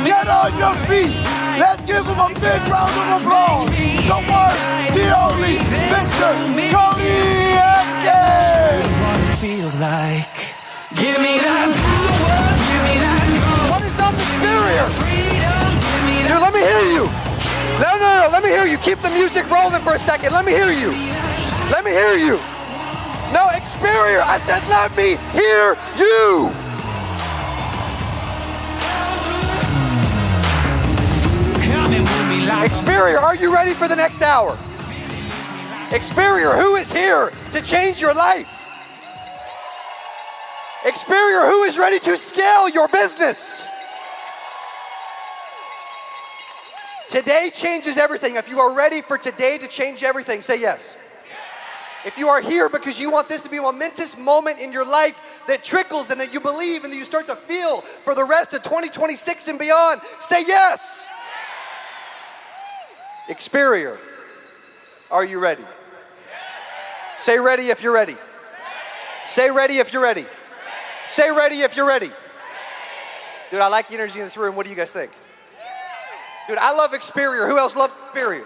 Get on your feet. Let's give him a big round of applause. The one, the only, Mr. Cody Askins. What it feels like. Give me that power. Give me that. What is up, Exterior? Here, let me hear you. No, let me hear you. Keep the music rolling for a second. Let me hear you. Let me hear you. No, Exterior. I said, let me hear you. Exterior, are you ready for the next hour? Exterior, who is here to change your life? Exterior, who is ready to scale your business? Today changes everything. If you are ready for today to change everything, say yes. If you are here because you want this to be a momentous moment in your life that trickles and that you believe and that you start to feel for the rest of 2026 and beyond, say yes. Exterior, are you ready? Say ready if you're ready. Say ready if you're ready. Say ready if you're ready. Dude, I like the energy in this room. What do you guys think? Dude, I love Exterior. Who else loves Exterior?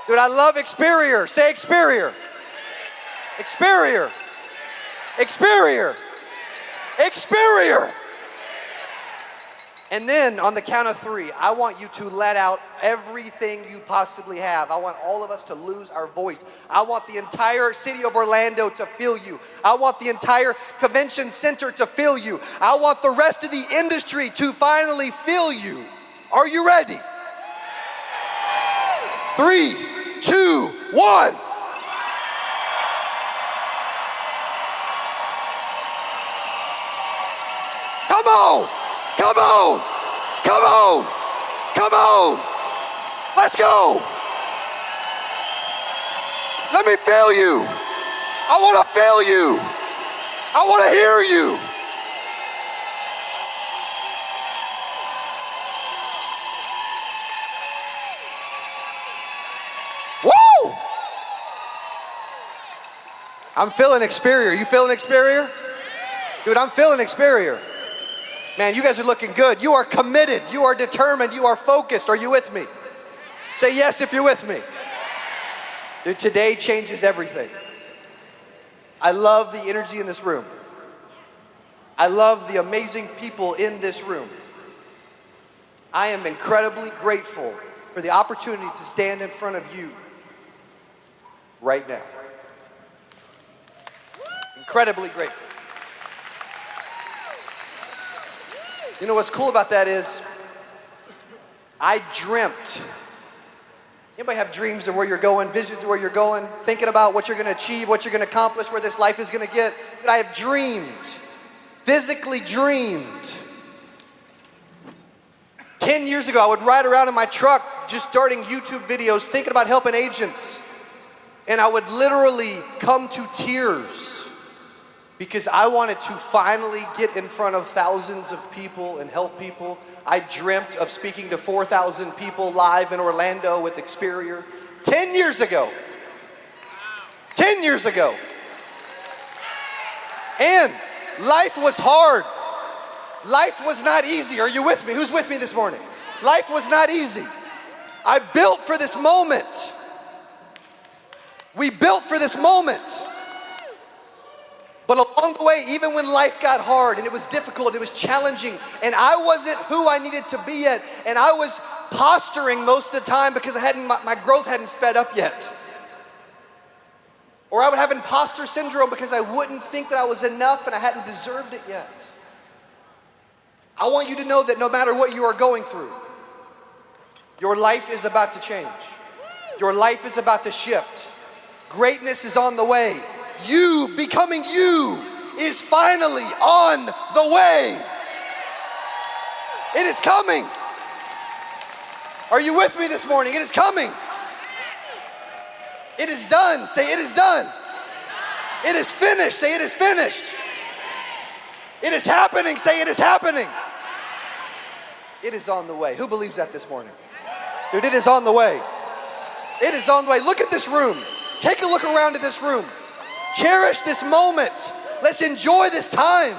Dude, I love Exterior. Say Exterior. Exterior. Exterior. Exterior. And then on the count of 3, I want you to let out everything you possibly have. I want all of us to lose our voice. I want the entire city of Orlando to feel you. I want the entire convention center to feel you. I want the rest of the industry to finally feel you. Are you ready? 3, 2, 1. Come on. Come on! Come on! Come on! Let's go! Let me feel you! I want to feel you! I want to hear you! Woo! I'm feeling Exterior. You feeling Exterior? Dude, I'm feeling Exterior. Man, you guys are looking good. You are committed. You are determined. You are focused. Are you with me? Say yes if you're with me. Dude, today changes everything. I love the energy in this room. I love the amazing people in this room. I am incredibly grateful for the opportunity to stand in front of you right now. Incredibly grateful. You know what's cool about that is I dreamt. Anybody have dreams of where you're going, visions of where you're going, thinking about what you're going to achieve, what you're going to accomplish, where this life is going to get? I have dreamed, physically dreamed. 10 years ago, I would ride around in my truck just starting YouTube videos, thinking about helping agents. And I would literally come to tears because I wanted to finally get in front of thousands of people and help people. I dreamt of speaking to 4,000 people live in Orlando with Exterior 10 years ago. 10 years ago. And life was hard. Life was not easy. Are you with me? Who's with me this morning? Life was not easy. I built for this moment. We built for this moment. But along the way, even when life got hard and it was difficult, it was challenging, and I wasn't who I needed to be yet, and I was posturing most of the time because my growth hadn't sped up yet. Or I would have imposter syndrome because I wouldn't think that I was enough and I hadn't deserved it yet. I want you to know that no matter what you are going through, your life is about to change. Your life is about to shift. Greatness is on the way. You becoming you is finally on the way. It is coming. Are you with me this morning? It is coming. It is done. Say it is done. It is finished. Say it is finished. It is happening. Say it is happening. It is on the way. Who believes that this morning? Dude, it is on the way. It is on the way. Look at this room. Take a look around at this room. Cherish this moment. Let's enjoy this time.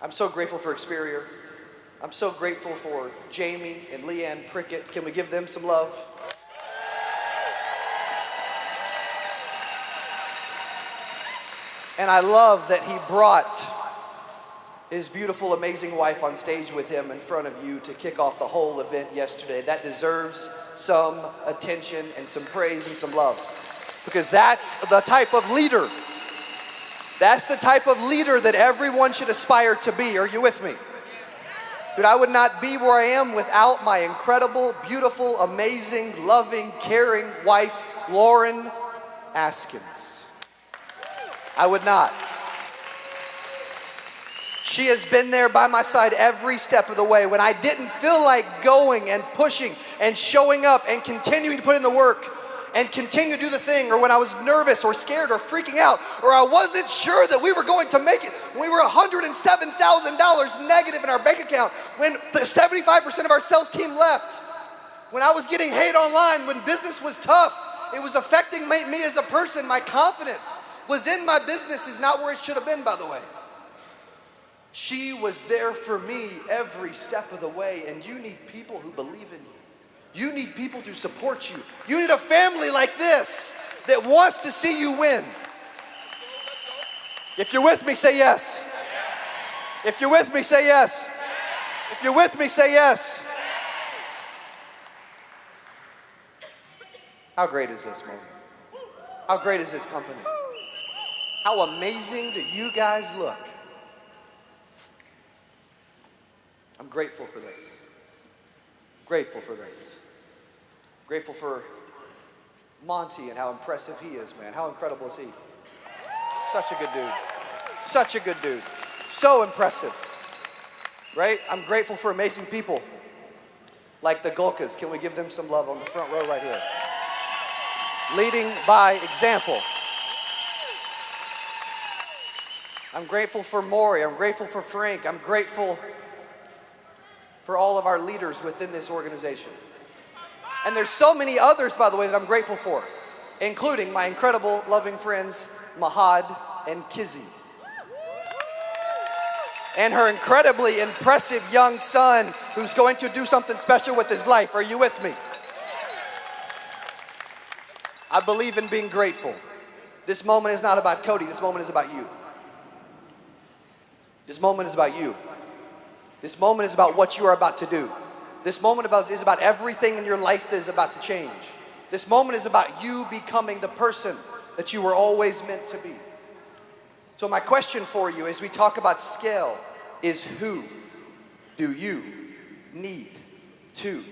I'm so grateful for Experior. I'm so grateful for Jamie and Leanne Prickett. Can we give them some love? And I love that he brought his beautiful, amazing wife on stage with him in front of you to kick off the whole event yesterday. That deserves some attention and some praise and some love. Because that's the type of leader. That's the type of leader that everyone should aspire to be. Are you with me? Dude, I would not be where I am without my incredible, beautiful, amazing, loving, caring wife, Lauren Askins. I would not. She has been there by my side every step of the way. When I didn't feel like going and pushing and showing up and continuing to put in the work and continue to do the thing, or when I was nervous or scared or freaking out, or I wasn't sure that we were going to make it, when we were $107,000 negative in our bank account, when 75% of our sales team left, when I was getting hate online, when business was tough, it was affecting me as a person. My confidence was in my business is not where it should have been, by the way. She was there for me every step of the way, and you need people who believe in you. You need people to support you. You need a family like this that wants to see you win. If you're with me, say yes. If you're with me, say yes. If you're with me, say yes. How great is this moment? How great is this company? How amazing do you guys look? I'm grateful for this. Grateful for this. Grateful for Monty and how impressive he is, man. How incredible is he? Such a good dude. Such a good dude. So impressive. Right? I'm grateful for amazing people like the Gulkas. Can we give them some love on the front row right here? Leading by example. I'm grateful for Maury. I'm grateful for Frank. I'm grateful for all of our leaders within this organization. And there's so many others, by the way, that I'm grateful for, including my incredible, loving friends, Mahad and Kizzy. And her incredibly impressive young son who's going to do something special with his life. Are you with me? I believe in being grateful. This moment is not about Cody. This moment is about you. This moment is about you. This moment is about what you are about to do. This moment is about everything in your life that is about to change. This moment is about you becoming the person that you were always meant to be. So my question for you as we talk about scale is, who do you need to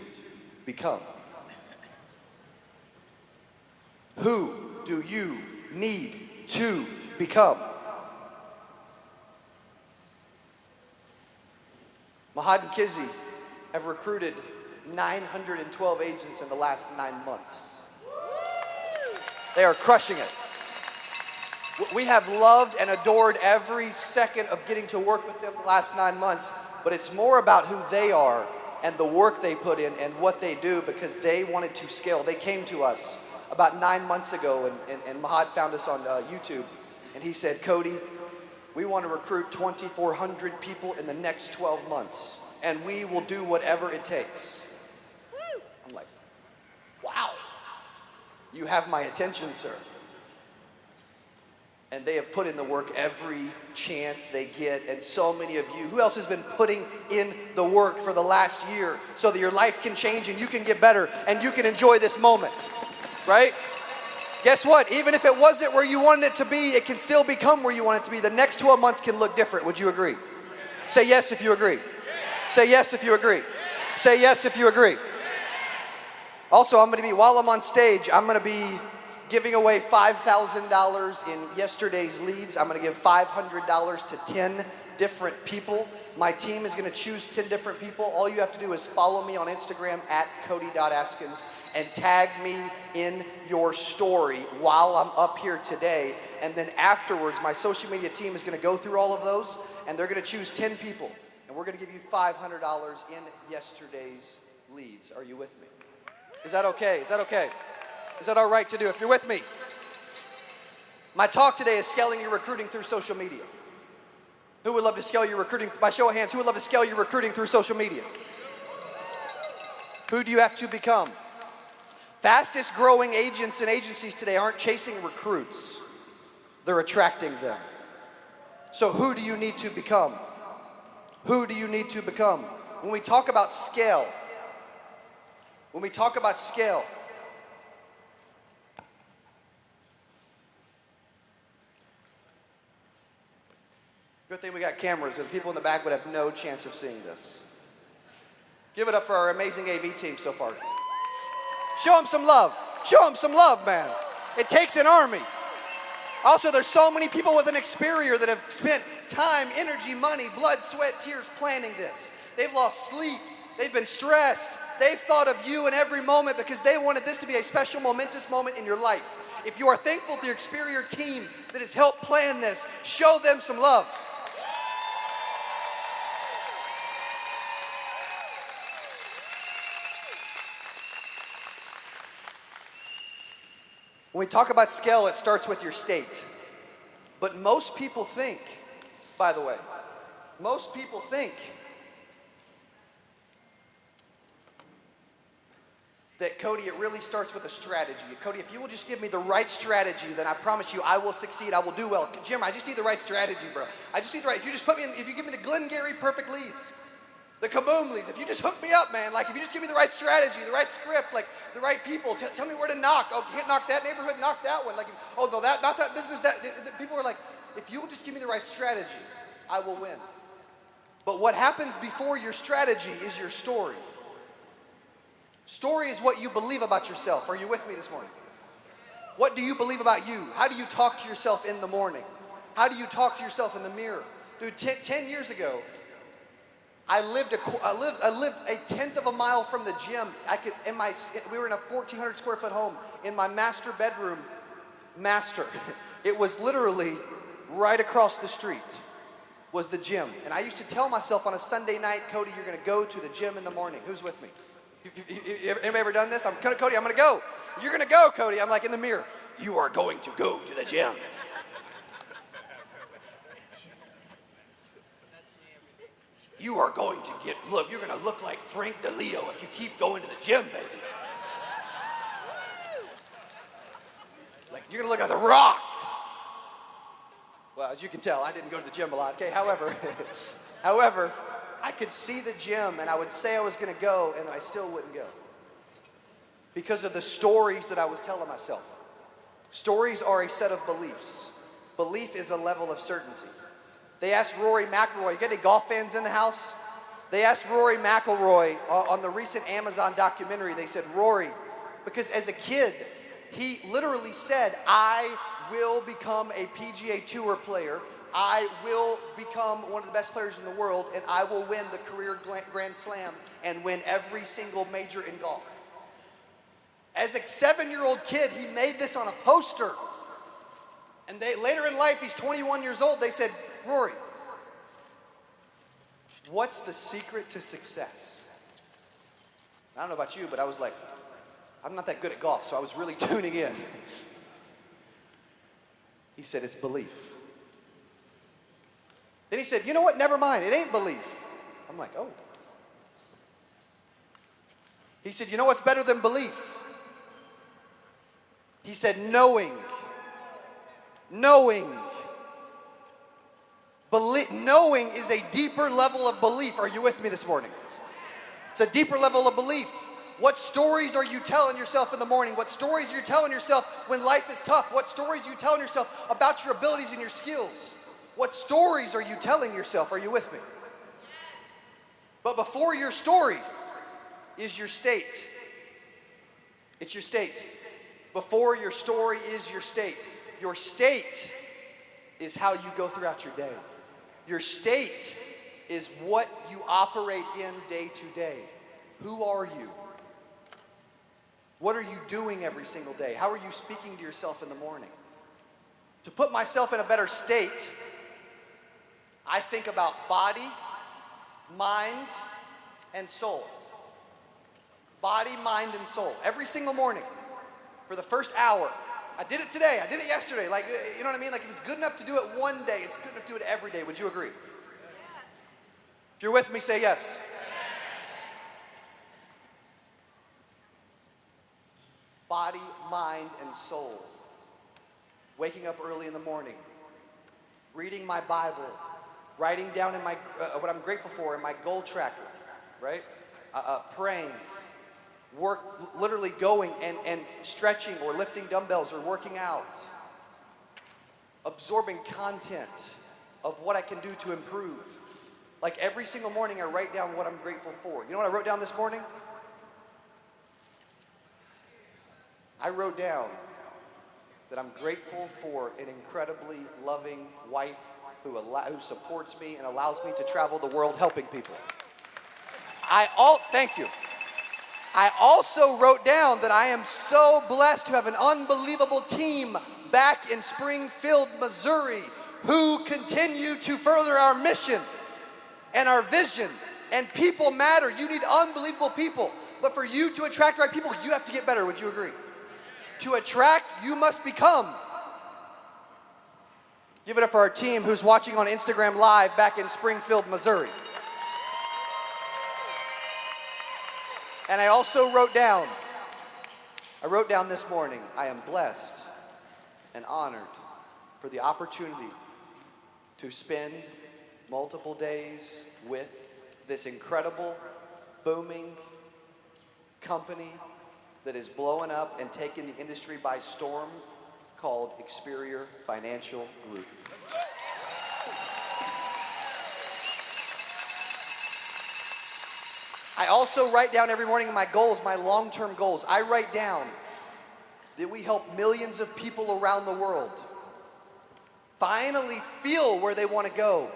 become? Who do you need to become? Mahad and Kizzy have recruited 912 agents in the last 9 months. They are crushing it. We have loved and adored every second of getting to work with them the last 9 months, but it's more about who they are and the work they put in and what they do, because they wanted to scale. They came to us about 9 months ago, and Mahad found us on YouTube, and he said, Cody, we want to recruit 2,400 people in the next 12 months, and we will do whatever it takes. I'm like, wow, you have my attention, sir. And they have put in the work every chance they get, and so many of you, who else has been putting in the work for the last year so that your life can change and you can get better and you can enjoy this moment, right? Guess what? Even if it wasn't where you wanted it to be, it can still become where you want it to be. The next 12 months can look different. Would you agree? Say yes if you agree. Say yes if you agree. Say yes if you agree. Also, while I'm on stage, I'm going to be giving away $5,000 in yesterday's leads. I'm going to give $500 to 10 different people. My team is going to choose 10 different people. All you have to do is follow me on Instagram at Cody.Askins and tag me in your story while I'm up here today. And then afterwards, my social media team is going to go through all of those, and they're going to choose 10 people. And we're going to give you $500 in yesterday's leads. Are you with me? Is that okay? Is that okay? Is that all right to do? If you're with me. My talk today is scaling your recruiting through social media. Who would love to scale your recruiting? By show of hands, who would love to scale your recruiting through social media? Who do you have to become? Fastest growing agents and agencies today aren't chasing recruits. They're attracting them. So who do you need to become? Who do you need to become? When we talk about scale, good thing we got cameras, or the people in the back would have no chance of seeing this. Give it up for our amazing AV team so far. Show them some love. Show them some love, man. It takes an army. Also, there's so many people with an Experior that have spent time, energy, money, blood, sweat, tears planning this. They've lost sleep. They've been stressed. They've thought of you in every moment because they wanted this to be a special, momentous moment in your life. If you are thankful to your Experior team that has helped plan this, show them some love. When we talk about scale, it starts with your state. But most people think, by the way, most people think that, Cody, it really starts with a strategy. Cody, if you will just give me the right strategy, then I promise you I will succeed, I will do well. Jim, I just need the right strategy, bro. I just need the right, if you just put me in, if you give me the Glengarry perfect leads, the KABOOM leads, if you just hook me up, man, like if you just give me the right strategy, the right script, like the right people, tell me where to knock. Oh, can't knock that neighborhood, knock that one. Like, oh, no, that, not that business, that, people are like, if you will just give me the right strategy, I will win. But what happens before your strategy is your story. Story is what you believe about yourself. Are you with me this morning? What do you believe about you? How do you talk to yourself in the morning? How do you talk to yourself in the mirror? Dude, 10 years ago, I lived a tenth of a mile from the gym. We were in a 1,400 square foot home in my master bedroom. It was literally right across the street was the gym. And I used to tell myself on a Sunday night, Cody, you're gonna go to the gym in the morning. Who's with me? Anybody ever done this? Cody, I'm gonna go. You're gonna go, Cody. I'm like in the mirror. You are going to go to the gym. You are going to you're gonna look like Frank DeLeo if you keep going to the gym, baby. Like you're gonna look like The Rock. Well, as you can tell, I didn't go to the gym a lot, okay? However, I could see the gym and I would say I was gonna go and I still wouldn't go. Because of the stories that I was telling myself. Stories are a set of beliefs. Belief is a level of certainty. They asked Rory McIlroy, you got any golf fans in the house? They asked Rory McIlroy on the recent Amazon documentary, they said, Rory, because as a kid, he literally said, I will become a PGA Tour player, I will become one of the best players in the world, and I will win the career Grand Slam and win every single major in golf. As a 7-year-old kid, he made this on a poster. And later in life, he's 21 years old, they said, Rory, what's the secret to success? I don't know about you, but I was like, I'm not that good at golf, so I was really tuning in. He said, it's belief. Then he said, you know what, never mind, it ain't belief. I'm like, oh. He said, you know what's better than belief? He said, knowing. Knowing is a deeper level of belief. Are you with me this morning? It's a deeper level of belief. What stories are you telling yourself in the morning? What stories are you telling yourself when life is tough? What stories are you telling yourself about your abilities and your skills? What stories are you telling yourself? Are you with me? But before your story is your state. It's your state. Before your story is your state. Your state is how you go throughout your day. Your state is what you operate in day to day. Who are you? What are you doing every single day? How are you speaking to yourself in the morning? To put myself in a better state, I think about body, mind, and soul. Body, mind, and soul. Every single morning, for the first hour, I did it today, I did it yesterday. Like, you know what I mean? Like, if it's good enough to do it one day, it's good enough to do it every day. Would you agree? Yes. If you're with me, say yes. Body, mind, and soul. Waking up early in the morning, reading my Bible, writing down in my what I'm grateful for in my goal tracker, right? Praying, literally going and stretching or lifting dumbbells or working out, absorbing content of what I can do to improve. Like every single morning I write down what I'm grateful for. You know what I wrote down this morning? I wrote down that I'm grateful for an incredibly loving wife who supports me and allows me to travel the world helping people. Thank you. I also wrote down that I am so blessed to have an unbelievable team back in Springfield, Missouri, who continue to further our mission and our vision. And people matter. You need unbelievable people. But for you to attract the right people, you have to get better. Would you agree? To attract, you must become. Give it up for our team who's watching on Instagram Live back in Springfield, Missouri. And I also wrote down this morning, I am blessed and honored for the opportunity to spend multiple days with this incredible, booming company that is blowing up and taking the industry by storm called Experior Financial Group. I also write down every morning my goals, my long-term goals. I write down that we help millions of people around the world finally feel where they want to go,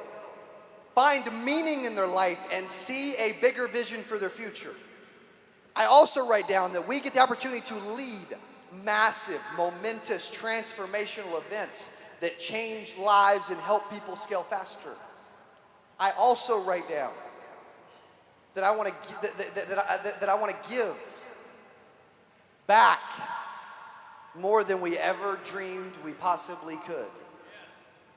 find meaning in their life, and see a bigger vision for their future. I also write down that we get the opportunity to lead massive, momentous, transformational events that change lives and help people scale faster. I also write down that I want to give back more than we ever dreamed we possibly could.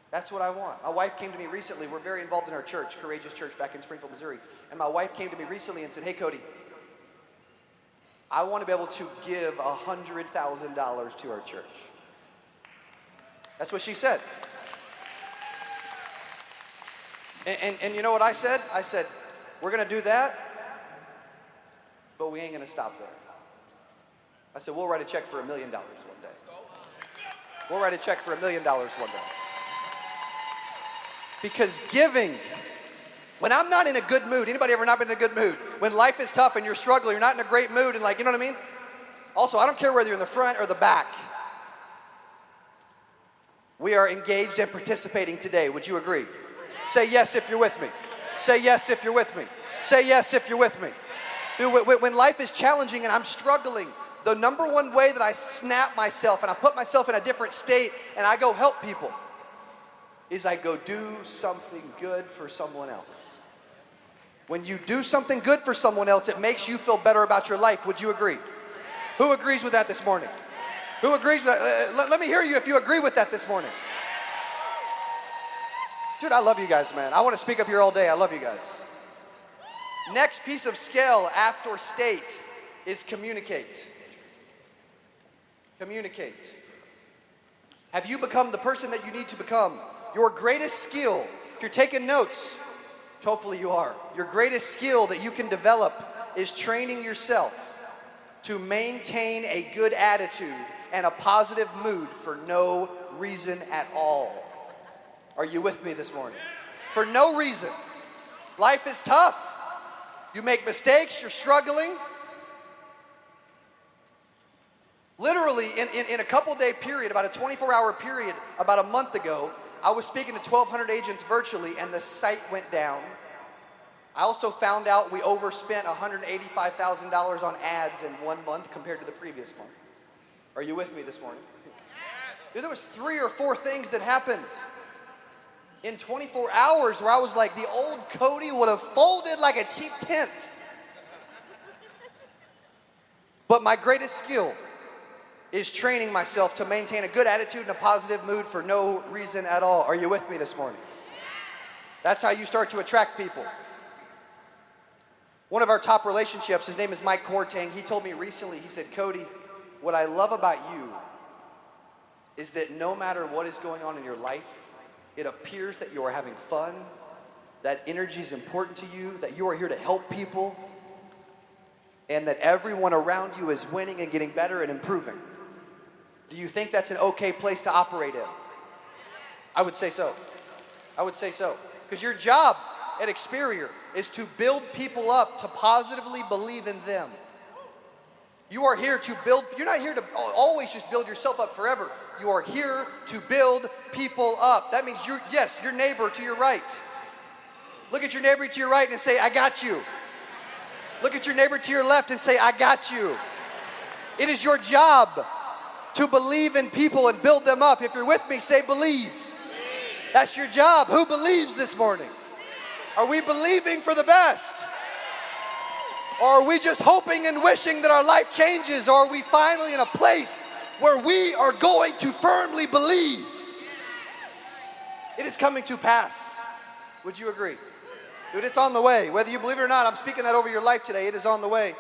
That's what I want. My wife came to me recently. We're very involved in our church, Courageous Church, back in Springfield, Missouri. And my wife came to me recently and said, "Hey, Cody, I want to be able to give $100,000 to our church." That's what she said. And you know what I said? I said, we're going to do that, but we ain't going to stop there. I said, we'll write a check for $1 million one day. We'll write a check for $1 million one day. Because giving, when I'm not in a good mood, anybody ever not been in a good mood? When life is tough and you're struggling, you're not in a great mood, and like, you know what I mean? Also, I don't care whether you're in the front or the back. We are engaged and participating today. Would you agree? Say yes if you're with me. Say yes if you're with me. Say yes if you're with me. Dude, when life is challenging and I'm struggling, the number one way that I snap myself and I put myself in a different state and I go help people is I go do something good for someone else. When you do something good for someone else, it makes you feel better about your life. Would you agree? Who agrees with that this morning? Who agrees with that? Let me hear you if you agree with that this morning. Dude, I love you guys, man. I want to speak up here all day. I love you guys. Next piece of skill after state is communicate. Communicate. Have you become the person that you need to become? Your greatest skill, if you're taking notes, hopefully you are. Your greatest skill that you can develop is training yourself to maintain a good attitude and a positive mood for no reason at all. Are you with me this morning? For no reason. Life is tough. You make mistakes, you're struggling. Literally, in a couple day period, about a 24-hour period, about a month ago, I was speaking to 1,200 agents virtually and the site went down. I also found out we overspent $185,000 on ads in 1 month compared to the previous month. Are you with me this morning? Dude, there was 3 or 4 things that happened in 24 hours where I was like, the old Cody would have folded like a cheap tent. But my greatest skill is training myself to maintain a good attitude and a positive mood for no reason at all. Are you with me this morning? That's how you start to attract people. One of our top relationships, his name is Mike Cortang, he told me recently, he said, Cody, what I love about you is that no matter what is going on in your life, it appears that you are having fun, that energy is important to you, that you are here to help people, and that everyone around you is winning and getting better and improving. Do you think that's an okay place to operate in? I would say so. I would say so. Because your job at Experior is to build people up to positively believe in them. You are here to build, you're not here to always just build yourself up forever. You are here to build people up. That means yes, your neighbor to your right. Look at your neighbor to your right and say, I got you. Look at your neighbor to your left and say, I got you. It is your job to believe in people and build them up. If you're with me, say believe. That's your job. Who believes this morning? Are we believing for the best? Or are we just hoping and wishing that our life changes? Or are we finally in a place where we are going to firmly believe? It is coming to pass. Would you agree? Dude, it's on the way. Whether you believe it or not, I'm speaking that over your life today. It is on the way.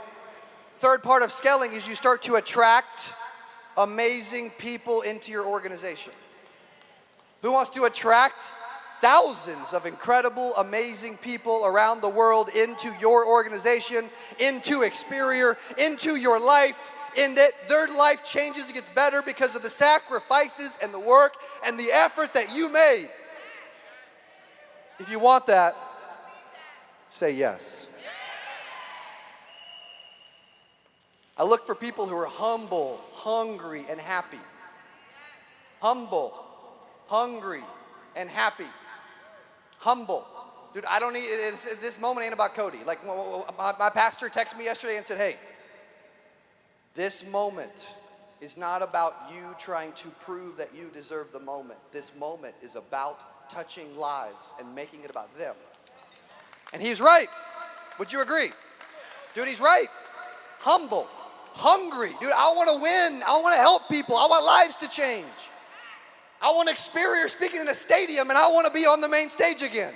Third part of scaling is you start to attract amazing people into your organization. Who wants to attract thousands of incredible, amazing people around the world into your organization, into Experior, into your life, in that their life changes and gets better because of the sacrifices and the work and the effort that you made? If you want that, say yes. I look for people who are humble, hungry, and happy. Humble, hungry, and happy. Humble. Dude, I don't need, this moment ain't about Cody. Like, my pastor texted me yesterday and said, hey, this moment is not about you trying to prove that you deserve the moment. This moment is about touching lives and making it about them. And he's right. Would you agree? Dude, he's right. Humble, hungry. Dude, I want to win. I want to help people. I want lives to change. I want Experior speaking in a stadium, and I want to be on the main stage again.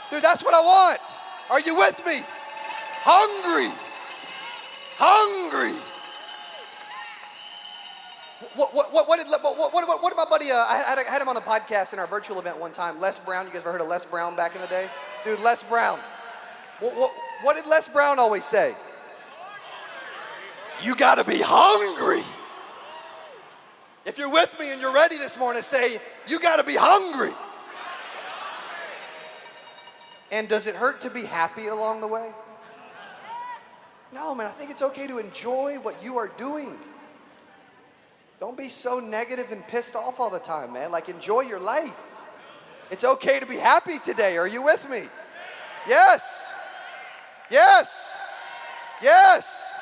Dude, that's what I want. Are you with me? Hungry. Hungry. What did my buddy, I had him on the podcast in our virtual event one time, Les Brown. You guys ever heard of Les Brown back in the day? Dude, Les Brown. What did Les Brown always say? You gotta be hungry. If you're with me and you're ready this morning, say, you gotta be hungry. And does it hurt to be happy along the way? No, man, I think it's okay to enjoy what you are doing. Don't be so negative and pissed off all the time, man. Like, enjoy your life. It's okay to be happy today. Are you with me? Yes. Yes. Yes.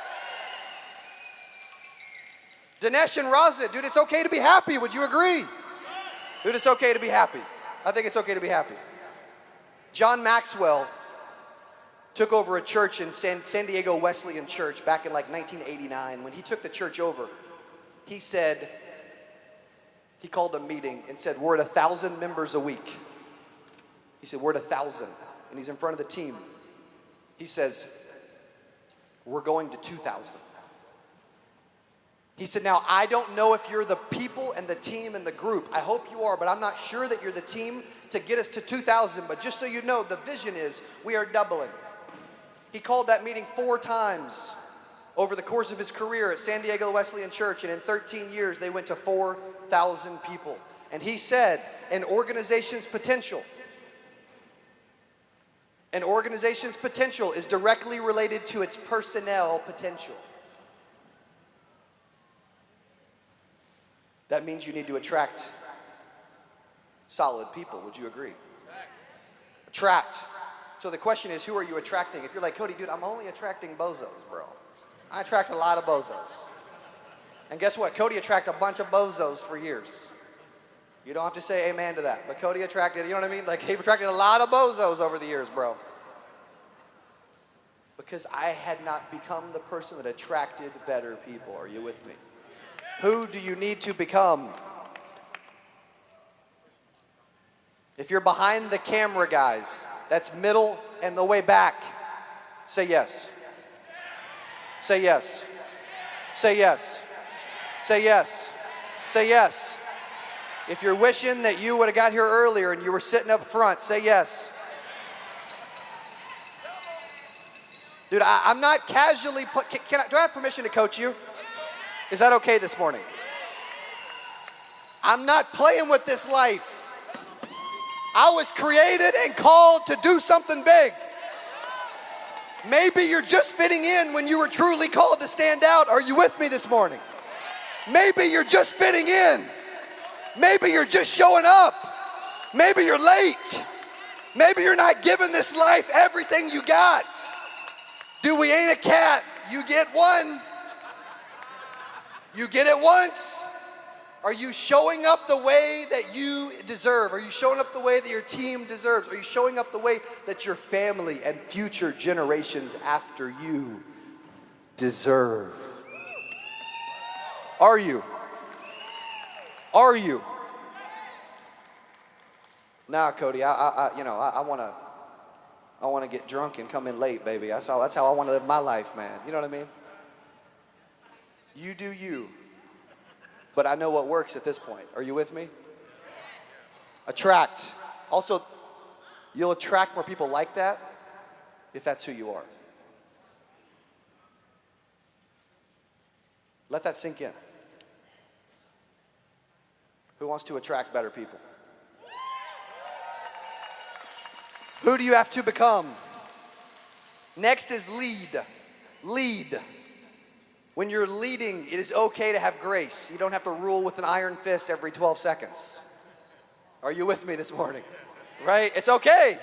Dinesh and Rosnit, dude, it's okay to be happy. Would you agree? Dude, it's okay to be happy. I think it's okay to be happy. John Maxwell took over a church in San Diego Wesleyan Church back in like 1989. When he took the church over, he said, he called a meeting and said, we're at 1,000 members a week. He said, we're at 1,000. And he's in front of the team. He says, we're going to 2,000. He said, now, I don't know if you're the people and the team and the group. I hope you are, but I'm not sure that you're the team to get us to 2,000. But just so you know, the vision is we are doubling. He called that meeting 4 times over the course of his career at San Diego Wesleyan Church, and in 13 years, they went to 4,000 people. And he said, an organization's potential is directly related to its personnel potential. That means you need to attract solid people. Would you agree? Attract. So the question is, who are you attracting? If you're like, Cody, dude, I'm only attracting bozos, bro. I attract a lot of bozos. And guess what? Cody attracted a bunch of bozos for years. You don't have to say amen to that. But Cody attracted, you know what I mean? Like, he attracted a lot of bozos over the years, bro. Because I had not become the person that attracted better people. Are you with me? Who do you need to become? If you're behind the camera, guys, that's middle and the way back, say yes. Say yes. Say yes. Say yes. Say yes. If you're wishing that you would have got here earlier and you were sitting up front, say yes. Dude, I'm not casually, do I have permission to coach you? Is that okay this morning? I'm not playing with this life. I was created and called to do something big. Maybe you're just fitting in when you were truly called to stand out. Are you with me this morning? Maybe you're just fitting in. Maybe you're just showing up. Maybe you're late. Maybe you're not giving this life everything you got. Dude, we ain't a cat. You get one. You get it once. Are you showing up the way that you deserve? Are you showing up the way that your team deserves? Are you showing up the way that your family and future generations after you deserve? Are you? Are you? Nah, Cody, I want to get drunk and come in late, baby. That's how I want to live my life, man. You know what I mean? You do you. But I know what works at this point. Are you with me? Attract. Also, you'll attract more people like that if that's who you are. Let that sink in. Who wants to attract better people? Who do you have to become? Next is lead. Lead. When you're leading, it is okay to have grace. You don't have to rule with an iron fist every 12 seconds. Are you with me this morning? Right? It's okay.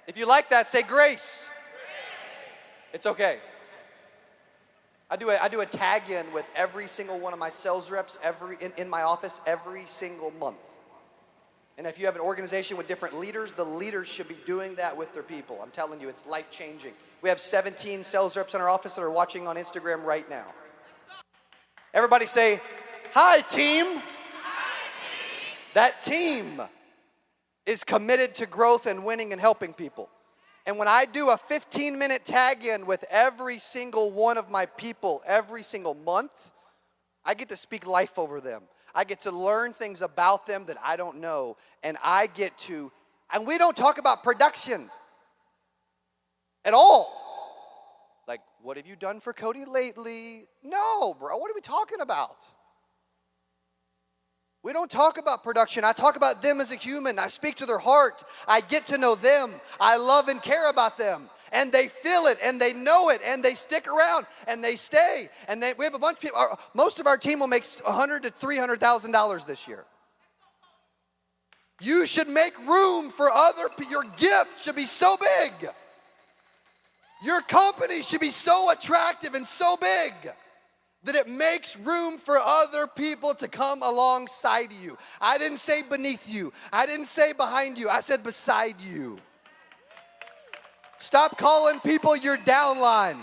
If you like that, say grace. It's okay. I do a tag in with every single one of my sales reps in my office every single month. And if you have an organization with different leaders, the leaders should be doing that with their people. I'm telling you, it's life-changing. We have 17 sales reps in our office that are watching on Instagram right now. Everybody say, hi, team. Hi, team. That team is committed to growth and winning and helping people. And when I do a 15-minute tag-in with every single one of my people every single month, I get to speak life over them. I get to learn things about them that I don't know. And and we don't talk about production at all. Like, what have you done for Cody lately? No, bro, what are we talking about? We don't talk about production. I talk about them as a human. I speak to their heart. I get to know them. I love and care about them. And they feel it, and they know it, and they stick around, and they stay. And we have a bunch of people. Most of our team will make $100,000 to $300,000 this year. You should make room for other people. Your gift should be so big. Your company should be so attractive and so big that it makes room for other people to come alongside you. I didn't say beneath you. I didn't say behind you. I said beside you. Stop calling people your downline.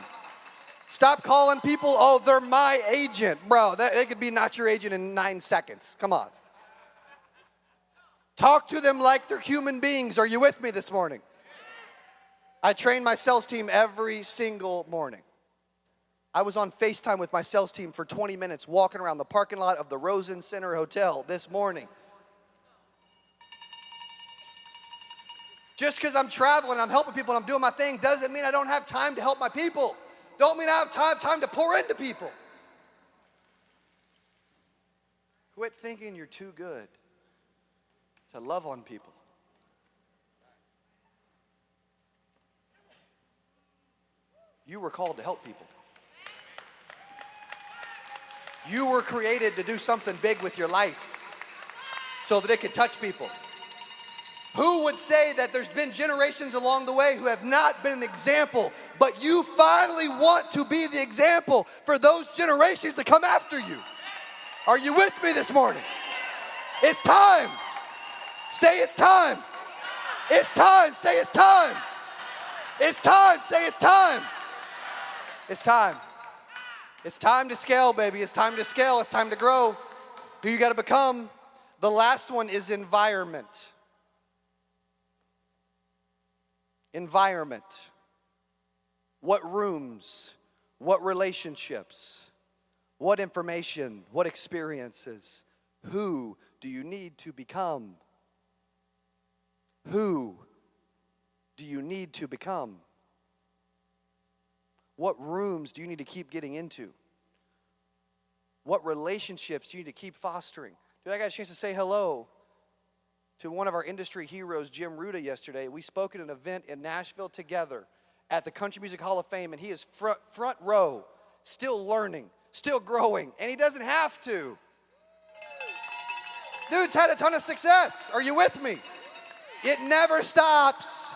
Stop calling people, oh, they're my agent. Bro, they could be not your agent in 9 seconds. Come on. Talk to them like they're human beings. Are you with me this morning? I train my sales team every single morning. I was on FaceTime with my sales team for 20 minutes walking around the parking lot of the Rosen Center Hotel this morning. Just because I'm traveling, I'm helping people, and I'm doing my thing, doesn't mean I don't have time to help my people. Don't mean I have time to pour into people. Quit thinking you're too good to love on people. You were called to help people. You were created to do something big with your life so that it could touch people. Who would say that there's been generations along the way who have not been an example, but you finally want to be the example for those generations to come after you? Are you with me this morning? It's time. Say it's time. It's time. Say it's time. It's time. Say it's time. It's time. It's time to scale, baby. It's time to scale. It's time to grow. Who you got to become. The last one is environment. Environment. What rooms, what relationships, what information, what experiences, who do you need to become? Who do you need to become? What rooms do you need to keep getting into? What relationships do you need to keep fostering? Dude, I got a chance to say hello to one of our industry heroes, Jim Ruda, yesterday. We spoke at an event in Nashville together at the Country Music Hall of Fame, and he is front row, still learning, still growing, and he doesn't have to. Dude's had a ton of success. Are you with me? It never stops.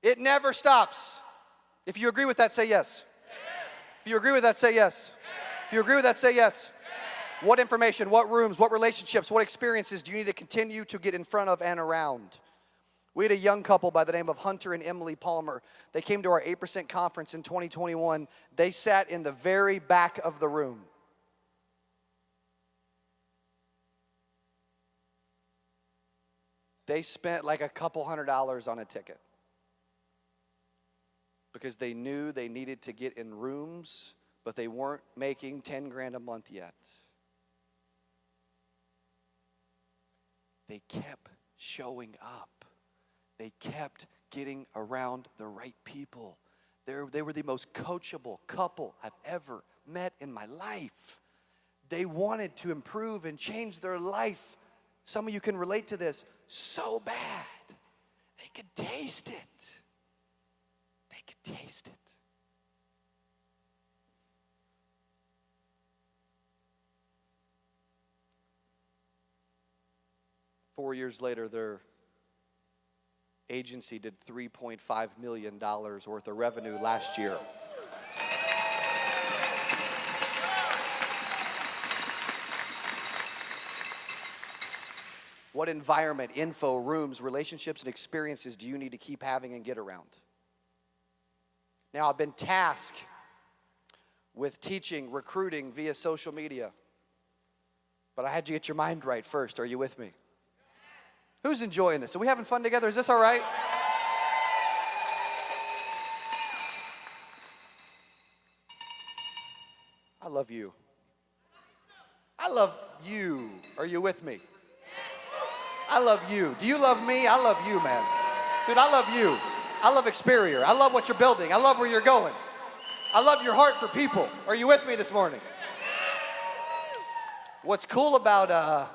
It never stops. If you agree with that, say yes. If you agree with that, say yes. If you agree with that, say yes. What information, what rooms, what relationships, what experiences do you need to continue to get in front of and around? We had a young couple by the name of Hunter and Emily Palmer. They came to our 8% conference in 2021. They sat in the very back of the room. They spent like a couple $100s on a ticket because they knew they needed to get in rooms, but they weren't making 10 grand a month yet. They kept showing up. They kept getting around the right people. They were the most coachable couple I've ever met in my life. They wanted to improve and change their life. Some of you can relate to this so bad. They could taste it. They could taste it. Four years later, their agency did $3.5 million worth of revenue last year. What environment, info, rooms, relationships, and experiences do you need to keep having and get around? Now, I've been tasked with teaching, recruiting via social media, but I had to get your mind right first. Are you with me? Who's enjoying this? Are we having fun together? Is this all right? I love you. I love you. Are you with me? I love you. Do you love me? I love you, man. Dude, I love you. I love Experior. I love what you're building. I love where you're going. I love your heart for people. Are you with me this morning? What's cool about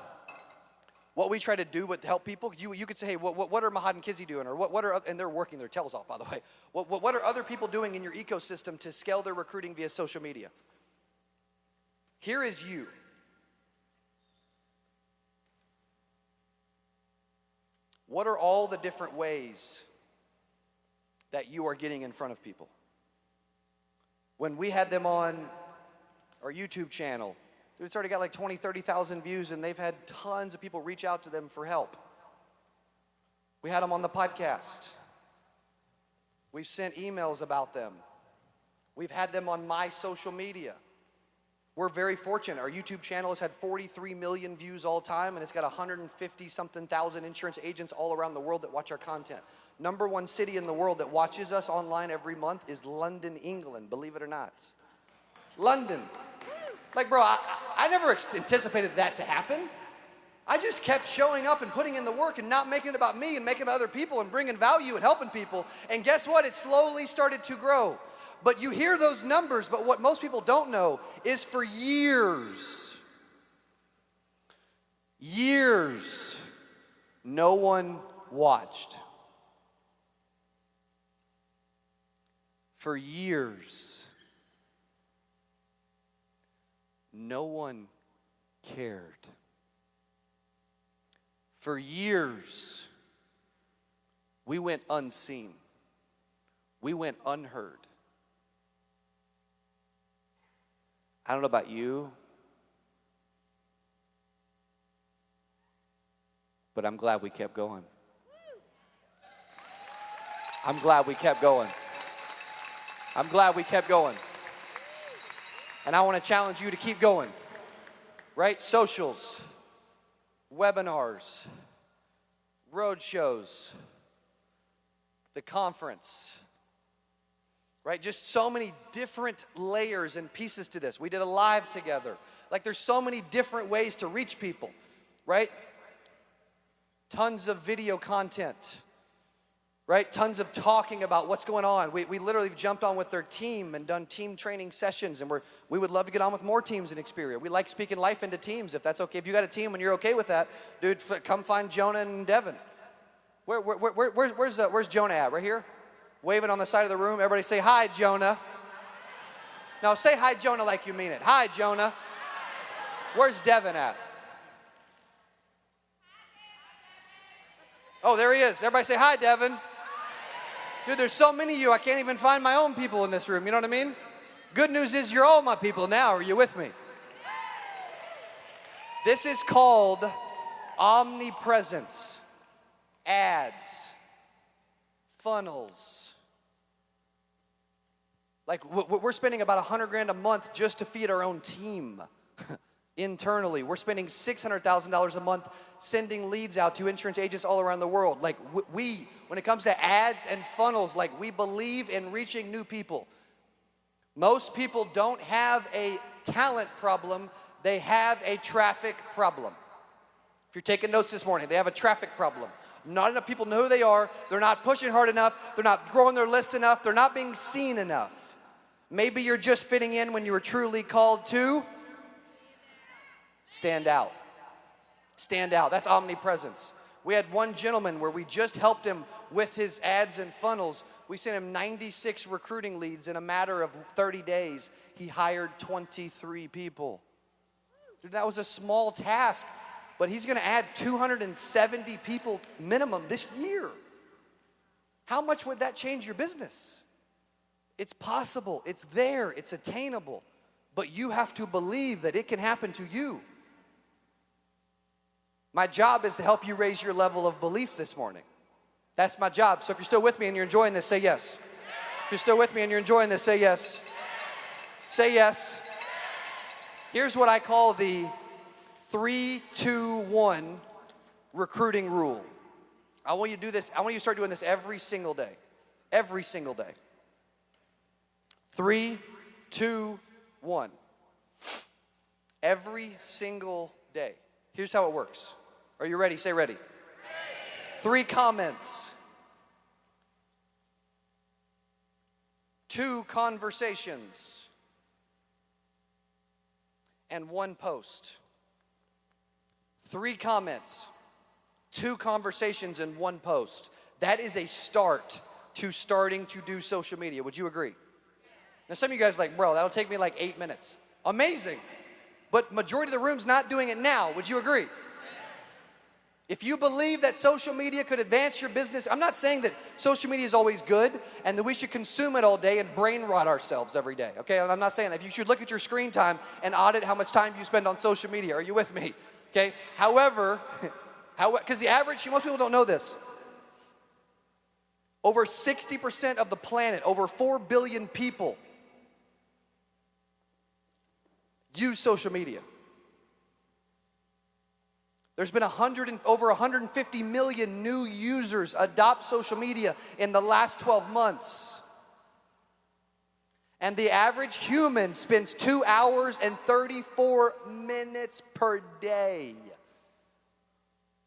what we try to do to help people, you could say, hey, what are Mahad and Kizzy doing? Or what are, and they're working their tails off, by the way. What are other people doing in your ecosystem to scale their recruiting via social media? Here is you. What are all the different ways that you are getting in front of people? When we had them on our YouTube channel, it's already got like 20, 30,000 views, and they've had tons of people reach out to them for help. We had them on the podcast. We've sent emails about them. We've had them on my social media. We're very fortunate. Our YouTube channel has had 43 million views all time, and it's got 150-something thousand insurance agents all around the world that watch our content. Number one city in the world that watches us online every month is London, England, believe it or not. London. Like, bro, I never anticipated that to happen. I just kept showing up and putting in the work and not making it about me and making it about other people and bringing value and helping people. And guess what? It slowly started to grow. But you hear those numbers, but what most people don't know is for years, no one watched. For years, no one cared. For years, we went unseen. We went unheard. I don't know about you, but I'm glad we kept going. I'm glad we kept going. I'm glad we kept going. And I want to challenge you to keep going, right? Socials, webinars, roadshows, the conference, right? Just so many different layers and pieces to this. We did a live together. Like there's so many different ways to reach people, right? Tons of video content, right? Tons of talking about what's going on. We literally jumped on with their team and done team training sessions, and we would love to get on with more teams in Xperia. We like speaking life into teams, if that's okay. If you got a team and you're okay with that, dude, come find Jonah and Devin. Where's Jonah at? Right here? Waving on the side of the room. Everybody say, hi, Jonah. Now say hi, Jonah, like you mean it. Hi, Jonah. Where's Devin at? Oh, there he is. Everybody say, hi, Devin. Dude, there's so many of you, I can't even find my own people in this room. You know what I mean? Good news is you're all my people now. Are you with me? This is called omnipresence. Ads. Funnels. Like we're spending about $100,000 a month just to feed our own team. Internally, we're spending $600,000 a month sending leads out to insurance agents all around the world. Like when it comes to ads and funnels, like we believe in reaching new people. Most people don't have a talent problem, they have a traffic problem. If you're taking notes this morning, they have a traffic problem. Not enough people know who they are, they're not pushing hard enough, they're not growing their lists enough, they're not being seen enough. Maybe you're just fitting in when you were truly called to stand out. Stand out. That's omnipresence. We had one gentleman where we just helped him with his ads and funnels. We sent him 96 recruiting leads in a matter of 30 days. He hired 23 people. Dude, that was a small task, but he's going to add 270 people minimum this year. How much would that change your business? It's possible. It's there. It's attainable. But you have to believe that it can happen to you. My job is to help you raise your level of belief this morning. That's my job. So if you're still with me and you're enjoying this, say yes. If you're still with me and you're enjoying this, say yes. Say yes. Here's what I call the 3-2-1 recruiting rule. I want you to do this. I want you to start doing this every single day. Every single day. 3, 2, 1. Every single day. Here's how it works. Are you ready? Say ready. Ready. 3 comments. 2 conversations. And 1 post. 3 comments. 2 conversations and 1 post. That is a start to starting to do social media. Would you agree? Now some of you guys are like, bro, that'll take me like 8 minutes. Amazing. But majority of the room's not doing it now. Would you agree? If you believe that social media could advance your business, I'm not saying that social media is always good and that we should consume it all day and brain rot ourselves every day, okay? I'm not saying that. You should look at your screen time and audit how much time you spend on social media. Are you with me? Okay? However, because the average, most people don't know this. Over 60% of the planet, over 4 billion people, use social media. There's been over 150 million new users adopt social media in the last 12 months. And the average human spends 2 hours and 34 minutes per day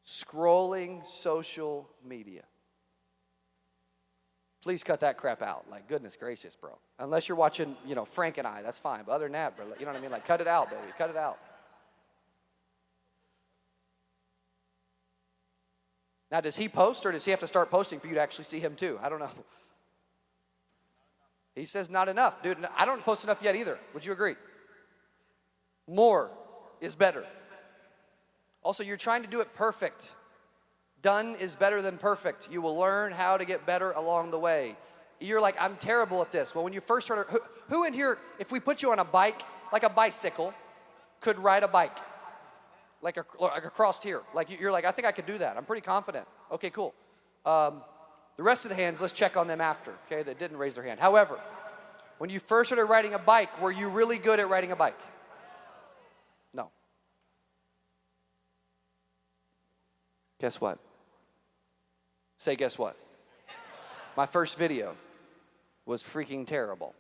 scrolling social media. Please cut that crap out. Like, goodness gracious, bro. Unless you're watching, Frank and I, that's fine. But other than that, bro, you know what I mean? Like, cut it out, baby. Cut it out. Now, does he post or does he have to start posting for you to actually see him too? I don't know. He says not enough. Dude, I don't post enough yet either. Would you agree? More is better. Also, you're trying to do it perfect. Done is better than perfect. You will learn how to get better along the way. You're like, I'm terrible at this. Well, when you first started, who in here, if we put you on a bike, like a bicycle, could ride a bike? Like across here. Like you're like, I think I could do that. I'm pretty confident. Okay, cool. The rest of the hands, let's check on them after, okay, that didn't raise their hand. However, When you first started riding a bike, were you really good at riding a bike? No. Guess what? Say, guess what? My first video was freaking terrible.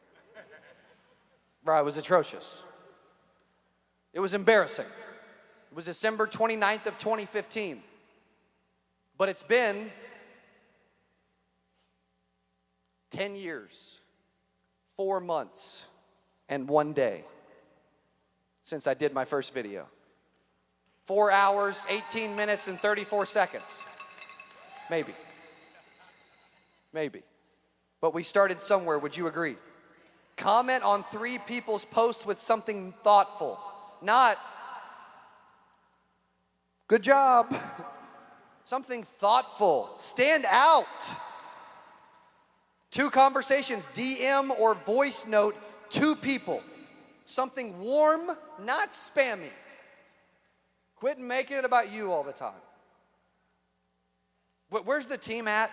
Bro, it was atrocious. It was embarrassing. It was December 29th of 2015. But it's been 10 years, 4 months, and 1 day since I did my first video. 4 hours, 18 minutes, and 34 seconds. Maybe. Maybe. But we started somewhere, would you agree? Comment on 3 people's posts with something thoughtful. Not, good job. Something thoughtful. Stand out. 2 conversations, DM or voice note, 2 people. Something warm, not spammy. Quit making it about you all the time. Where's the team at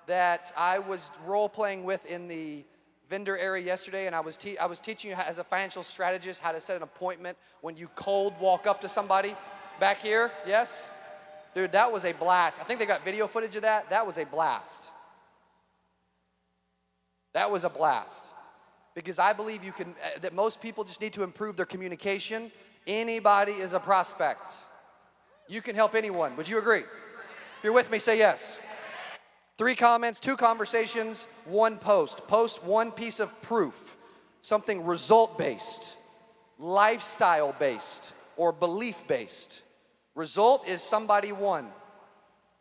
that I was role-playing with in the vendor area yesterday, and I was teaching you as a financial strategist how to set an appointment when you cold walk up to somebody back here? Yes? Dude, that was a blast. I think they got video footage of that. That was a blast. That was a blast. Because I believe that most people just need to improve their communication. Anybody is a prospect. You can help anyone. Would you agree? If you're with me, say yes. 3 comments, 2 conversations, 1 post. Post 1 piece of proof. Something result-based, lifestyle-based, or belief-based. Result is somebody won.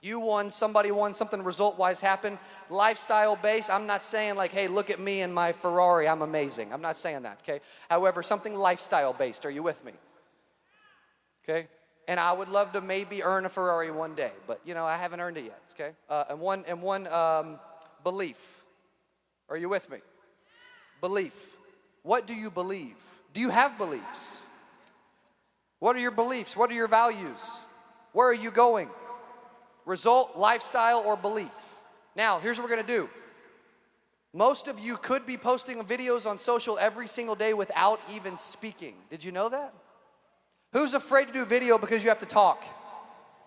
You won, somebody won, something result-wise happened. Lifestyle-based, I'm not saying like, hey, look at me in my Ferrari, I'm amazing. I'm not saying that, okay? However, something lifestyle-based. Are you with me? Okay? And I would love to maybe earn a Ferrari one day, but you know, I haven't earned it yet, okay? And one belief. Are you with me? Belief. What do you believe? Do you have beliefs? What are your beliefs? What are your values? Where are you going? Result, lifestyle, or belief? Now, here's what we're gonna do. Most of you could be posting videos on social every single day without even speaking. Did you know that? Who's afraid to do video because you have to talk?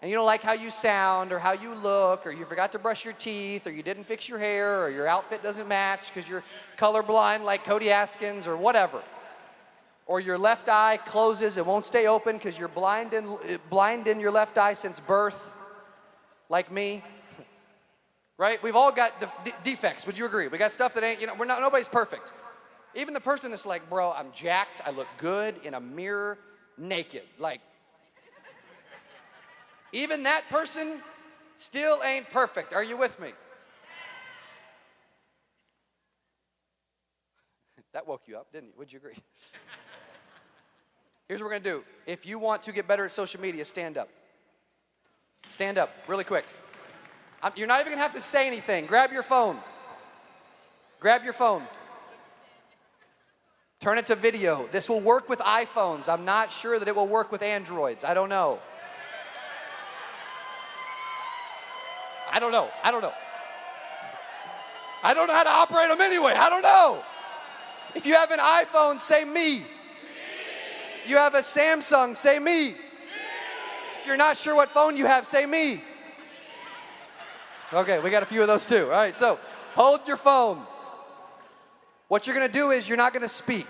And you don't like how you sound or how you look, or you forgot to brush your teeth, or you didn't fix your hair, or your outfit doesn't match because you're colorblind like Cody Askins, or whatever. Or your left eye closes, it won't stay open because you're blind in your left eye since birth, like me. Right? We've all got defects, would you agree? We got stuff that ain't, nobody's perfect. Even the person that's like, bro, I'm jacked, I look good in a mirror, naked. Like, even that person still ain't perfect. Are you with me? That woke you up, didn't you? Would you agree? Here's what we're gonna do. If you want to get better at social media, stand up. Stand up, really quick. You're not even gonna have to say anything. Grab your phone. Grab your phone. Turn it to video. This will work with iPhones. I'm not sure that it will work with Androids. I don't know. I don't know. I don't know how to operate them anyway. I don't know. If you have an iPhone, say me. If you have a Samsung, say me. If you're not sure what phone you have, say me. Okay, we got a few of those too. All right, so hold your phone. What you're gonna do is you're not gonna speak.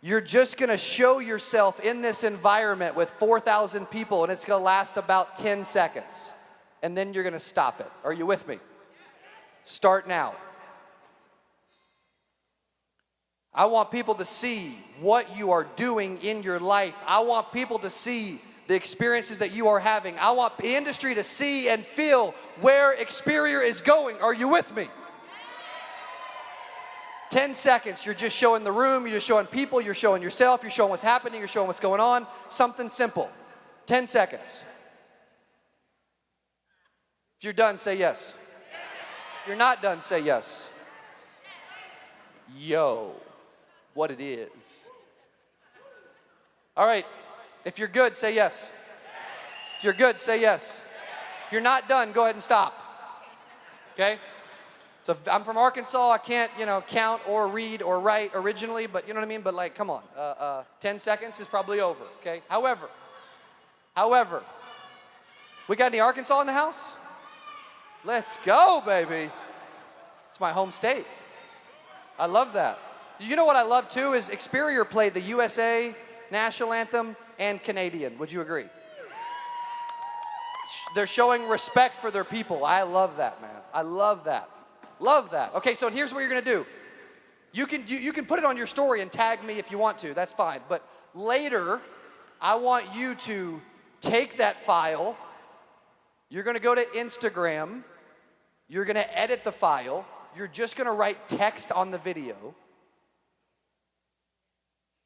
You're just gonna show yourself in this environment with 4,000 people, and it's gonna last about 10 seconds. And then you're gonna stop it. Are you with me? Start now. I want people to see what you are doing in your life. I want people to see the experiences that you are having. I want the industry to see and feel where Experior is going. Are you with me? 10 seconds, you're just showing the room, you're just showing people, you're showing yourself, you're showing what's happening, you're showing what's going on. Something simple. 10 seconds. If you're done, say yes. If you're not done, say yes. Yo, what it is. All right, if you're good, say yes. If you're good, say yes. If you're not done, go ahead and stop. Okay? So I'm from Arkansas. I can't, count or read or write originally, but you know what I mean? But like, come on, 10 seconds is probably over, okay? However, we got any Arkansas in the house? Let's go, baby. It's my home state. I love that. You know what I love too is Experior played the USA national anthem and Canadian. Would you agree? They're showing respect for their people. I love that, man. I love that. Love that. Okay, so here's what you're gonna do. You can put it on your story and tag me if you want to. That's fine. But later, I want you to take that file. You're gonna go to Instagram. You're gonna edit the file. You're just gonna write text on the video.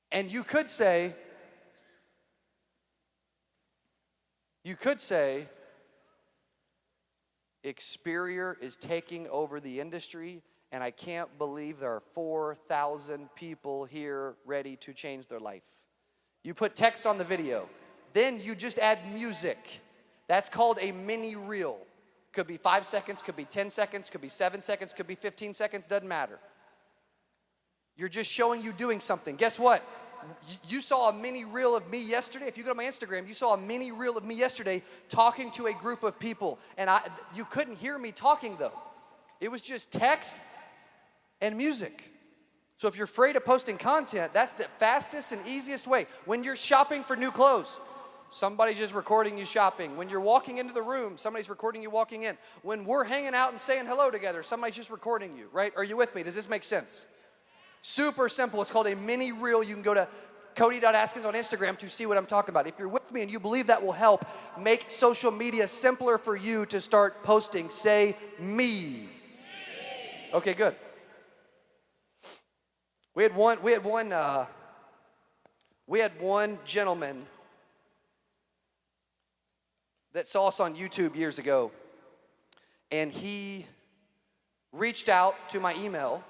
And you could say, Experior is taking over the industry, and I can't believe there are 4,000 people here ready to change their life. You put text on the video. Then you just add music. That's called a mini reel. Could be 5 seconds, could be 10 seconds, could be 7 seconds, could be 15 seconds, doesn't matter. You're just showing you doing something. Guess what? You saw a mini reel of me yesterday. If you go to my Instagram, you saw a mini reel of me yesterday talking to a group of people. And you couldn't hear me talking though. It was just text and music. So if you're afraid of posting content, that's the fastest and easiest way. When you're shopping for new clothes, somebody's just recording you shopping. When you're walking into the room, somebody's recording you walking in. When we're hanging out and saying hello together, somebody's just recording you, right? Are you with me? Does this make sense? Super simple. It's called a mini reel. You can go to Cody.Askins on Instagram to see what I'm talking about. If you're with me and you believe that will help make social media simpler for you to start posting, say me. Okay, good. We had one gentleman that saw us on YouTube years ago, and he reached out to my email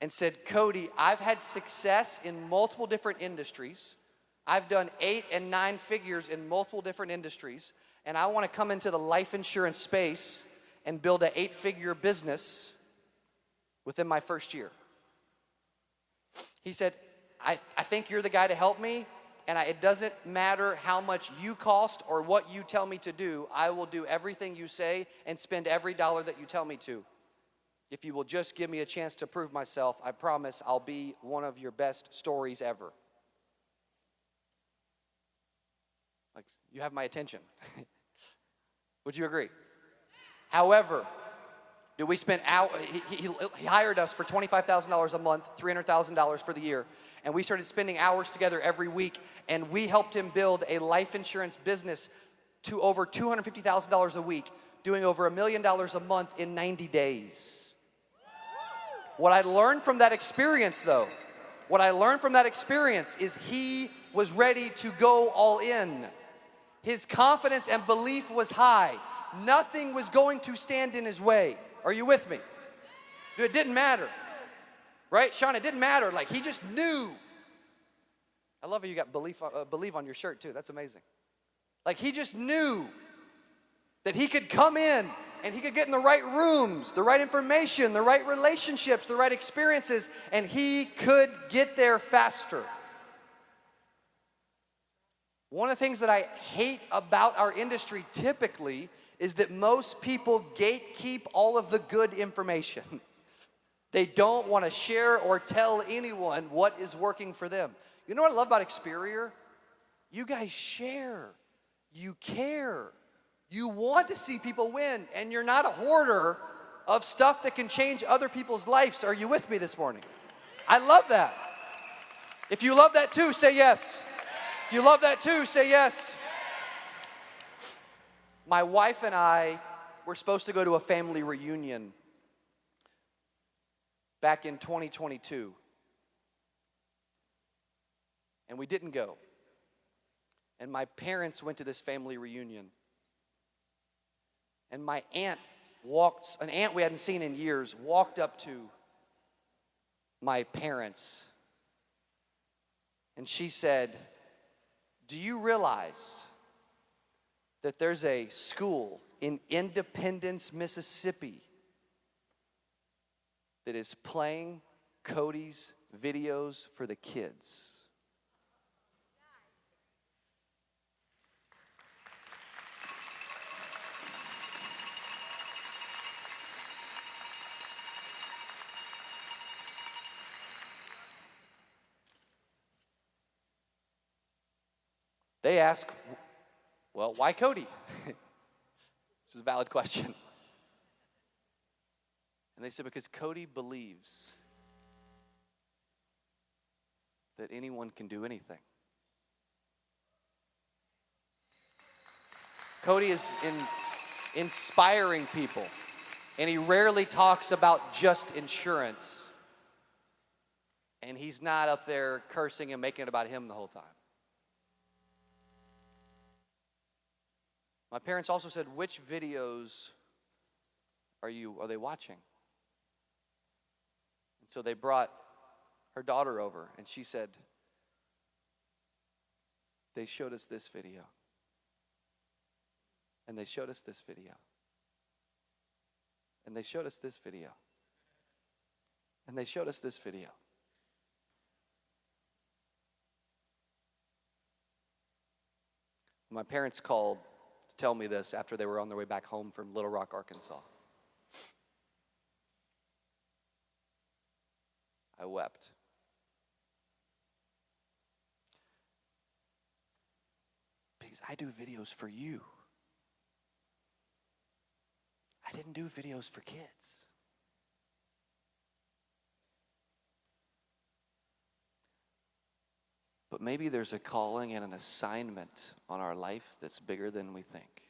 and said, Cody, I've had success in multiple different industries. I've done 8 and 9 figures in multiple different industries, and I want to come into the life insurance space and build an 8-figure business within my first year. He said, I think you're the guy to help me, and it doesn't matter how much you cost or what you tell me to do. I will do everything you say and spend every dollar that you tell me to. If you will just give me a chance to prove myself, I promise I'll be one of your best stories ever. Like, you have my attention. Would you agree? However, did we spend hours? He hired us for $25,000 a month, $300,000 for the year, and we started spending hours together every week, and we helped him build a life insurance business to over $250,000 a week, doing over $1 million a month in 90 days. What I learned from that experience, though, is he was ready to go all in. His confidence and belief was high. Nothing was going to stand in his way. Are you with me? Dude, it didn't matter. Right, Sean? It didn't matter. Like, he just knew. I love how you got believe on your shirt, too. That's amazing. Like, he just knew that he could come in and he could get in the right rooms, the right information, the right relationships, the right experiences, and he could get there faster. One of the things that I hate about our industry typically is that most people gatekeep all of the good information. They don't want to share or tell anyone what is working for them. You know what I love about Experior? You guys share. You care. You want to see people win, and you're not a hoarder of stuff that can change other people's lives. Are you with me this morning? I love that. If you love that too, say yes. If you love that too, say yes. My wife and I were supposed to go to a family reunion back in 2022. And we didn't go. And my parents went to this family reunion. And my aunt an aunt we hadn't seen in years, walked up to my parents. And she said, do you realize that there's a school in Independence, Mississippi that is playing Cody's videos for the kids. They ask, well, why Cody? This is a valid question. And they said, because Cody believes that anyone can do anything. Cody is inspiring people, and he rarely talks about just insurance. And he's not up there cursing and making it about him the whole time. My parents also said, which videos are they watching? And so they brought her daughter over, and she said, they showed us this video. And they showed us this video. And they showed us this video. And they showed us this video. My parents called to tell me this after they were on their way back home from Little Rock, Arkansas. I wept. Because I do videos for you. I didn't do videos for kids. But maybe there's a calling and an assignment on our life that's bigger than we think.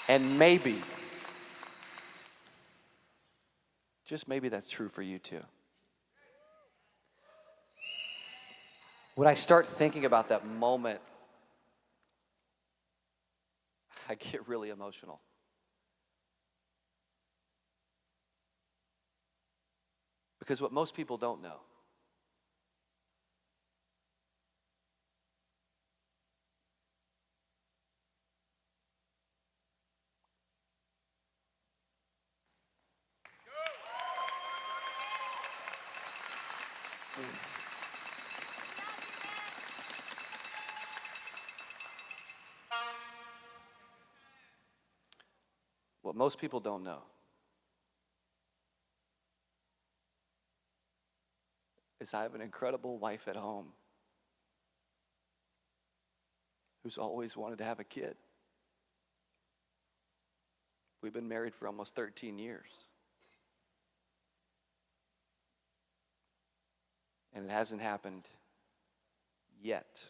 And maybe, just maybe that's true for you too. When I start thinking about that moment, I get really emotional. Because what most people don't know what most people don't know is I have an incredible wife at home who's always wanted to have a kid. We've been married for almost 13 years. And it hasn't happened yet.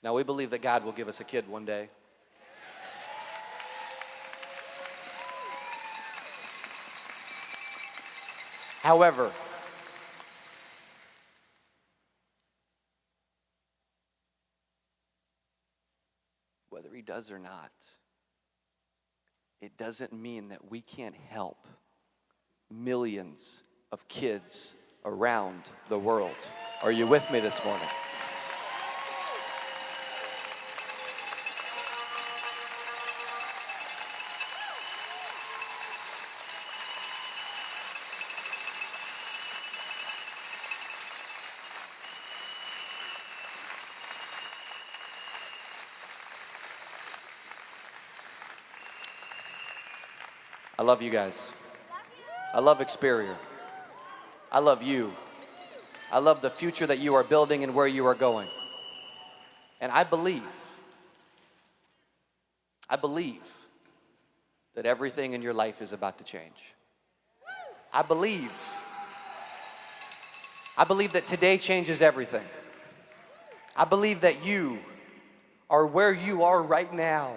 Now, we believe that God will give us a kid one day. However, whether he does or not, it doesn't mean that we can't help millions of kids around the world. Are you with me this morning? I love you guys. I love Experior. I love you. I love the future that you are building and where you are going. And I believe that everything in your life is about to change. I believe that today changes everything. I believe that you are where you are right now,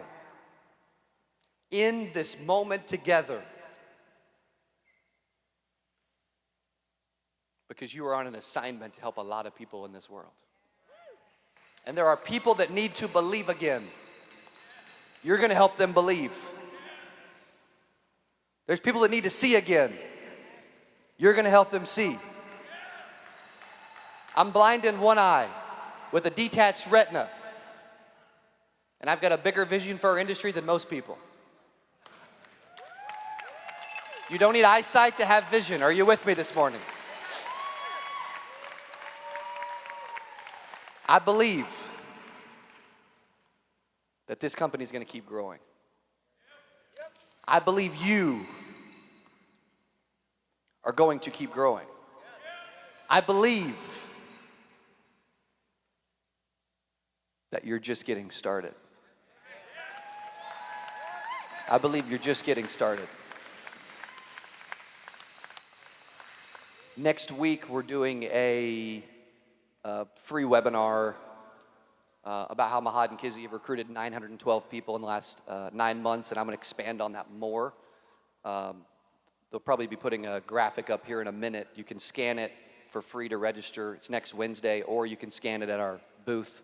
in this moment together, because you are on an assignment to help a lot of people in this world. And there are people that need to believe again. You're gonna help them believe. There's people that need to see again. You're gonna help them see. I'm blind in one eye with a detached retina. And I've got a bigger vision for our industry than most people. You don't need eyesight to have vision. Are you with me this morning? I believe that this company is going to keep growing. I believe you are going to keep growing. I believe that you're just getting started. I believe you're just getting started. Next week, we're doing a free webinar about how Mahad and Kizzy have recruited 912 people in the last 9 months, and I'm going to expand on that more. They'll probably be putting a graphic up here in a minute. You can scan it for free to register. It's next Wednesday, or you can scan it at our booth.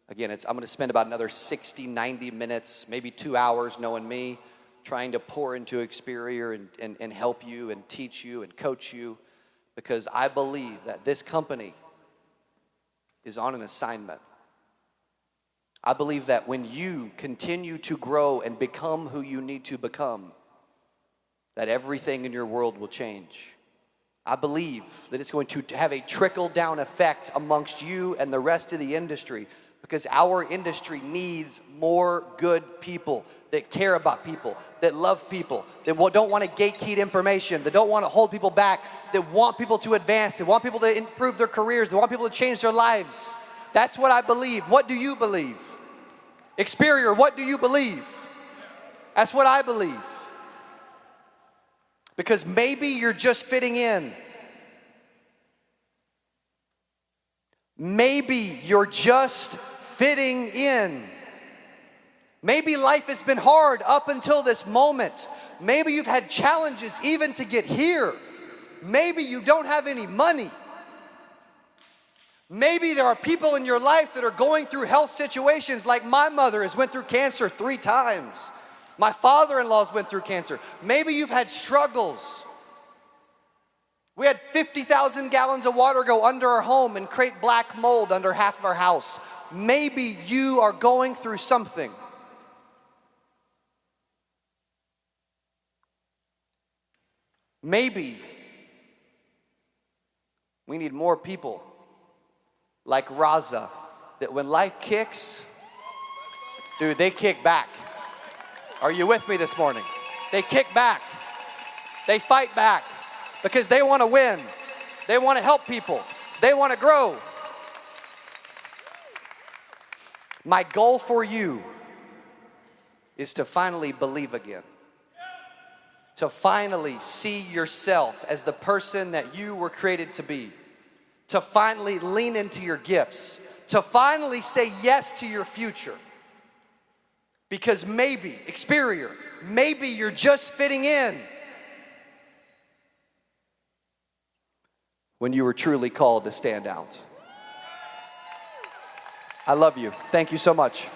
Again, I'm going to spend about another 60, 90 minutes, maybe 2 hours, knowing me, trying to pour into Experior and help you and teach you and coach you, because I believe that this company is on an assignment. I believe that when you continue to grow and become who you need to become, that everything in your world will change. I believe that it's going to have a trickle-down effect amongst you and the rest of the industry, because our industry needs more good people that care about people, that love people, that don't want to gatekeep information, that don't want to hold people back, that want people to advance, that want people to improve their careers, that want people to change their lives. That's what I believe. What do you believe? Experior, what do you believe? That's what I believe. Because maybe you're just fitting in. Maybe you're just fitting in. Maybe life has been hard up until this moment. Maybe you've had challenges even to get here. Maybe you don't have any money. Maybe there are people in your life that are going through health situations, like my mother has went through cancer 3 times. My father-in-law's went through cancer. Maybe you've had struggles. We had 50,000 gallons of water go under our home and create black mold under half of our house. Maybe you are going through something. Maybe we need more people like Raza, that when life kicks, dude, they kick back. Are you with me this morning? They kick back. They fight back because they want to win. They want to help people. They want to grow. My goal for you is to finally believe again. To finally see yourself as the person that you were created to be. To finally lean into your gifts. To finally say yes to your future. Because maybe, Experior, maybe you're just fitting in when you were truly called to stand out. I love you. Thank you so much.